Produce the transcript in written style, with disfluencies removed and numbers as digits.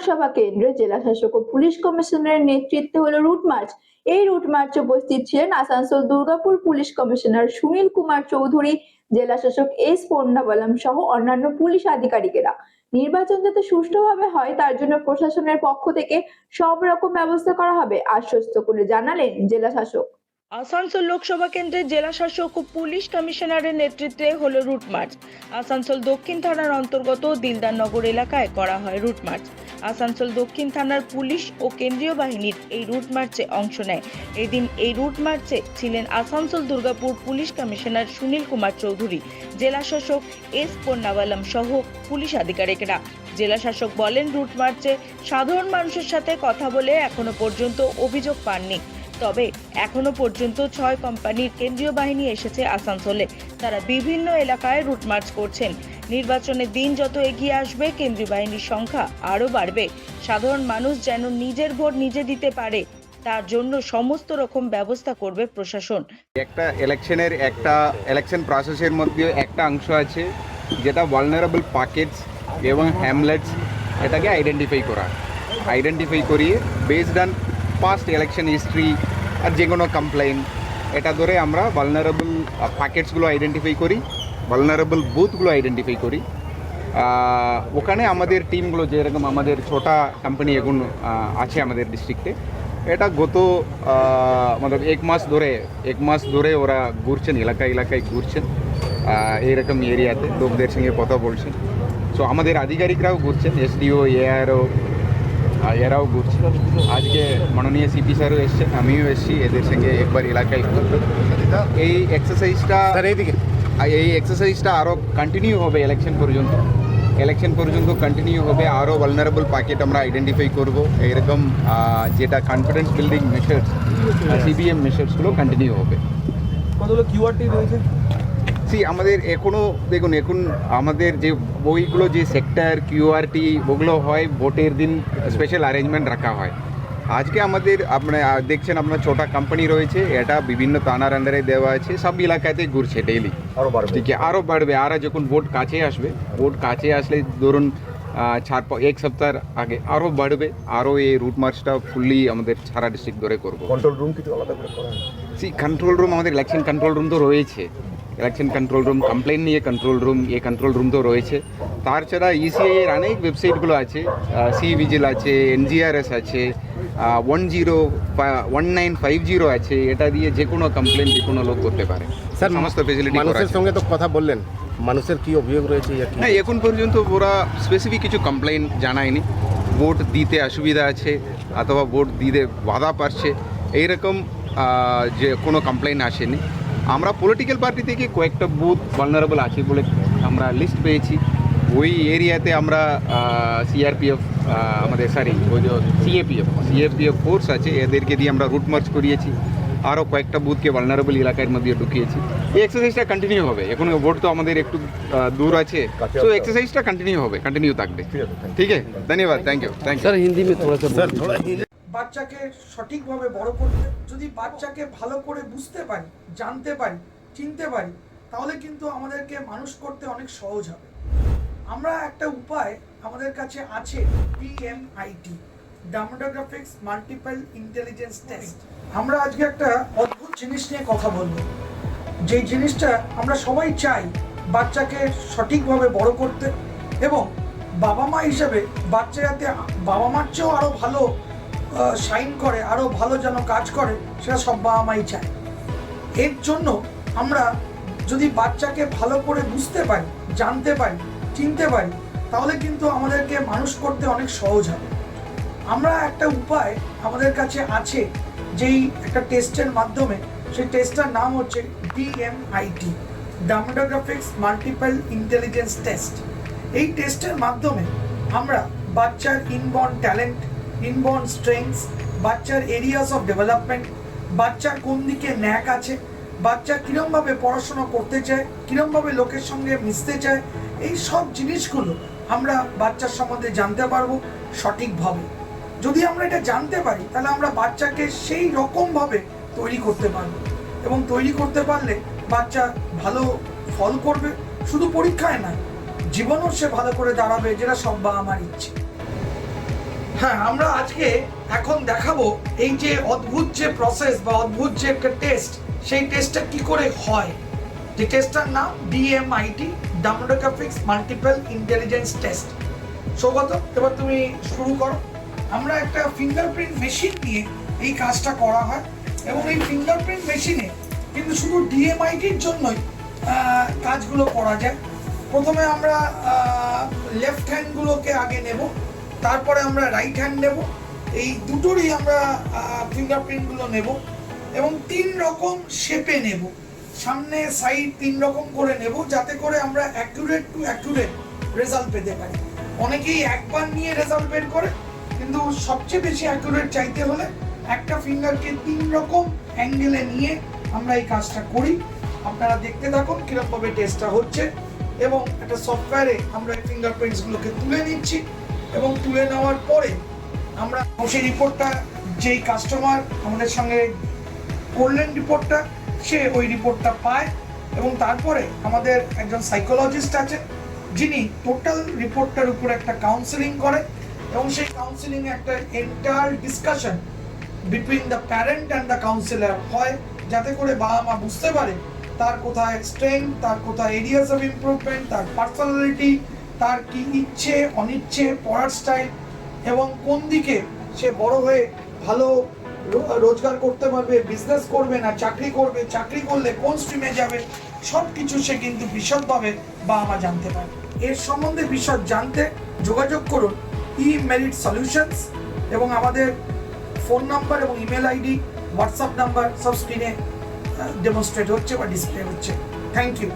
লোকসভা কেন্দ্রে জেলা শাসক ও পুলিশ কমিশনারের নেতৃত্বে হলো রুট মার্চ। এই রুট মার্চে উপস্থিত ছিলেন আসানসোল দুর্গাপুর পুলিশ কমিশনার সুনীল কুমার চৌধুরী, জেলা শাসক এস পন্নাবালাম সহ অন্যান্য পুলিশ আধিকারিকেরা। নির্বাচন যাতে সুষ্ঠুভাবে হয় তার জন্য প্রশাসনের পক্ষ থেকে সব রকম ব্যবস্থা করা হবে আশ্বস্ত করে জানালেন জেলা শাসক। আসানসোল লোকসভা কেন্দ্রের জেলা শাসক ও পুলিশ কমিশনারের নেতৃত্বে হলো রুট মার্চ। আসানসোল দক্ষিণ থানার অন্তর্গত দিলদারনগর এলাকায় করা হয় রুট মার্চ। আসানসোল দক্ষিণ থানার পুলিশ ও কেন্দ্রীয় বাহিনীর এই রুট মার্চে অংশ নেয়। এদিন এই রুট মার্চে ছিলেন আসানসোল দুর্গাপুর পুলিশ কমিশনার সুনীল কুমার চৌধুরী, জেলা শাসক এস পন্নাবালাম সহ পুলিশ আধিকারিকেরা। জেলা শাসক বলেন, রুট মার্চে সাধারণ মানুষের সাথে কথা বলে এখনো পর্যন্ত অভিযোগ পাননি। তবে এখনো পর্যন্ত 6 কোম্পানির কেন্দ্রীয় বাহিনী এসেছে আসানসোলে। তারা বিভিন্ন এলাকায় রুট মার্চ করছেন। নির্বাচনের দিন যত এগিয়ে আসবে কেন্দ্রীয় বাহিনীর সংখ্যা আরও বাড়বে। সাধারণ মানুষ যেন নিজের ভোট নিজে দিতে পারে তার জন্য সমস্ত রকম ব্যবস্থা করবে প্রশাসন। একটা ইলেকশন প্রসেসের মধ্যে একটা অংশ আছে যেটা ভালনারেবল পকেটস এবং হ্যামলেটস, এটাকে আইডেন্টিফাই করিয়ে based on past election history আর যে কোনো কমপ্লেন, এটা ধরে আমরা ভালনারেবল পকেটসগুলো আইডেন্টিফাই করি, ভালনারেবল বুথগুলো আইডেন্টিফাই করি। ওখানে আমাদের টিমগুলো, যেরকম আমাদের ছোটা কোম্পানি এখন আছে আমাদের ডিস্ট্রিক্টে, এটা গত মানে এক মাস ধরে ওরা ঘুরছেন, এলাকায় ঘুরছেন, এইরকম এরিয়াতে লোকদের সঙ্গে কথা বলছেন। সো আমাদের আধিকারিকরাও ঘুরছেন, এসডিও, এআরও, এরাও ঘুরছে। আজকে মাননীয় সিপি স্যারও এসছেন, আমিও এসেছি, এদের সঙ্গে একবার এলাকায় ঘুরতে। এই এক্সারসাইজটা আরও কন্টিনিউ হবে ইলেকশন পর্যন্ত কন্টিনিউ হবে। আরও ভালনারেবল পকেট আমরা আইডেন্টিফাই করব। এইরকম যেটা কনফিডেন্স বিল্ডিং মেশার্স, সিবিএম মেশার্সগুলো কন্টিনিউ হবে। কতগুলো কিউআরটি রয়েছে? আমাদের এখনও দেখুন, এখন আমাদের যে বইগুলো, যে সেক্টর কিউআরটি, ওগুলো হয় ভোটের দিন স্পেশাল অ্যারেঞ্জমেন্ট রাখা হয়। আজকে আমাদের আপনারা দেখছেন, আপনার ছোটা কোম্পানি রয়েছে, এটা বিভিন্ন থানার আন্ডারে দেওয়া আছে, সব এলাকাতেই ঘুরছে ডেইলি। ঠিক আছে, আরও বাড়বে। আর যখন ভোট কাছে আসলে ধরুন 4-1 সপ্তাহ আগে আরও বাড়বে। আরও এই রুট মার্চটা ফুললি আমাদের সারা ডিস্ট্রিক্ট ধরে করবো। কন্ট্রোল রুম কিছু আলাদা করে করা হয়? কন্ট্রোল রুম, আমাদের ইলেকশন কন্ট্রোল রুম তো রয়েছে, ইলেকশন কন্ট্রোল রুম, কমপ্লেন নিয়ে কন্ট্রোল রুম, এই কন্ট্রোল রুম তো রয়েছে। তাছাড়া ইসিআই এর অনেক ওয়েবসাইটগুলো আছে, সি ভিজিল আছে, এনজিআরএস আছে, 1950 আছে। এটা দিয়ে যে কোনো কমপ্লেন যে কোনো লোক করতে পারে। স্যার, সমস্ত ফেসিলিটি মানুষের সঙ্গে তো কথা বললেন, মানুষের কি অভিযোগ রয়েছে? না, এখন পর্যন্ত ওরা স্পেসিফিক কিছু কমপ্লেন জানায়নি। ভোট দিতে অসুবিধা আছে অথবা ভোট দিতে বাধা পাচ্ছে, এইরকম যে কোনো কমপ্লেন আসেনি। আমরা পলিটিক্যাল পার্টি থেকে কয়েকটা বুথ ভালনারেবল আছে বলে আমরা লিস্ট পেয়েছি। ওই এরিয়াতে আমরা সিআরপিএফ, আমাদের ওই যে সিএপিএফ ফোর্স আছে, এদেরকে দিয়ে আমরা রুট মার্চ করিয়েছি। আরও কয়েকটা বুথকে ভালনারেবল এলাকার মধ্যে ঢুকিয়েছি। এই এক্সারসাইজটা কন্টিনিউ হবে। এখন ভোট তো আমাদের একটু দূর আছে, তো এক্সারসাইজটা কন্টিনিউ থাকবে। ঠিক আছে, ধন্যবাদ, থ্যাংক ইউ। স্যার, হিন্দি में थोड़ा सा বাচ্চাকে সঠিকভাবে বড় করতে, যদি বাচ্চাকে ভালো করে বুঝতে পারি, জানতে পারি, চিনতে পারি, তাহলে কিন্তু আমাদেরকে মানুষ করতে অনেক সহজ হবে। আমরা একটা উপায় আমাদের কাছে আছে, DMIT, demographics multiple intelligence test. আমরা আজকে একটা অদ্ভুত জিনিস নিয়ে কথা বলবো, যেই জিনিসটা আমরা সবাই চাই বাচ্চাকে সঠিকভাবে বড় করতে, এবং বাবা মা হিসেবে বাচ্চা যাতে বাবা মার চেয়েও আরও ভালো শাইন করে, আরও ভালো যেন কাজ করে, সেটা সব বাবা মাই চায়। এর জন্য আমরা যদি বাচ্চাকে ভালো করে বুঝতে পারি, জানতে পারি, চিনতে পারি, তাহলে কিন্তু আমাদেরকে মানুষ করতে অনেক সহজ হবে। আমরা একটা উপায় আমাদের কাছে আছে, যেই একটা টেস্টের মাধ্যমে, সেই টেস্টটার নাম হচ্ছে DMIT, demographics multiple intelligence test. এই টেস্টের মাধ্যমে আমরা বাচ্চার ইনবর্ন ট্যালেন্ট, ইনবর্ন স্ট্রেংথস, বাচ্চার এরিয়াস অফ ডেভেলপমেন্ট, বাচ্চার কোন দিকে ন্যাক আছে, বাচ্চা কীরমভাবে পড়াশোনা করতে চায়, কীরমভাবে লোকের সঙ্গে মিশতে চায়, এই সব জিনিসগুলো আমরা বাচ্চার সম্বন্ধে জানতে পারবো সঠিকভাবে। যদি আমরা এটা জানতে পারি, তাহলে আমরা বাচ্চাকে সেই রকমভাবে তৈরি করতে পারবো, এবং তৈরি করতে পারলে বাচ্চা ভালো ফল করবে, শুধু পরীক্ষায় নয়, জীবনও সে ভালো করে দাঁড়াবে, যেটা সব বাবা মার ইচ্ছে। হ্যাঁ, আমরা আজকে এখন দেখাবো এই যে অদ্ভুত যে প্রসেস বা অদ্ভুত যে একটা টেস্ট, সেই টেস্টটা কি করে হয়। যে টেস্টটার নাম DMIT, ডামোডোগ্রাফিক্স multiple intelligence test. Saugata, এবার তুমি শুরু করো। আমরা একটা ফিঙ্গারপ্রিন্ট মেশিন নিয়ে এই কাজটা করা হয় এবং এই ফিঙ্গারপ্রিন্ট মেশিনে কিন্তু শুধু DMITর জন্যই কাজগুলো করা যায়। প্রথমে আমরা লেফট হ্যান্ডগুলোকে আগে নেব, তারপরে আমরা রাইট হ্যান্ড নেব। এই দুটোরই আমরা ফিঙ্গারপ্রিন্টগুলো নেব এবং 3 রকম শেপে নেব, সামনে সাইড 3 রকম করে নেব, যাতে করে আমরা অ্যাকুরেট টু অ্যাকুরেট রেজাল্ট পেতে পারি। অনেকেই একবার নিয়ে রেজাল্ট বের করে, কিন্তু সবচেয়ে বেশি অ্যাকুরেট চাইতে হলে একটা ফিঙ্গারকে 3 রকম অ্যাঙ্গেলে নিয়ে আমরা এই কাজটা করি। আপনারা দেখতে থাকুন কীরকমভাবে টেস্টটা হচ্ছে এবং একটা সফটওয়্যারে আমরা এই ফিঙ্গারপ্রিন্টসগুলোকে তুলে নিচ্ছি এবং তুলে নেওয়ার পরে আমরা সেই রিপোর্টটা, যেই কাস্টমার আমাদের সঙ্গে করলেন রিপোর্টটা, সে ওই রিপোর্টটা পায় এবং তারপরে আমাদের একজন সাইকোলজিস্ট আছে যিনি টোটাল রিপোর্টটার উপর একটা কাউন্সেলিং করে এবং সেই কাউন্সেলিংয়ে একটা entire discussion between the parent and the councillor হয়, যাতে করে বাবা মা বুঝতে পারে তার কোথায় স্ট্রেংথ, তার কোথায় এরিয়াস অফ ইমপ্রুভমেন্ট, তার পার্সোনালিটি, তার কি ইচ্ছে অনিচ্ছে, পড়ার স্টাইল এবং কোন দিকে সে বড় হয়ে ভালো রোজগার করতে পারবে, বিজনেস করবে না চাকরি করবে, চাকরি করলে কোন স্ট্রিমে যাবে, সব কিছু সে কিন্তু বিশদভাবে বাবা মা জানতে পারে। এর সম্বন্ধে বিশদ জানতে যোগাযোগ করুন E-Merit Solutions এবং আমাদের ফোন নাম্বার এবং ইমেল আইডি, হোয়াটসঅ্যাপ নাম্বার সব স্ক্রিনে ডেমনস্ট্রেট হচ্ছে বা ডিসপ্লে হচ্ছে। Thank you.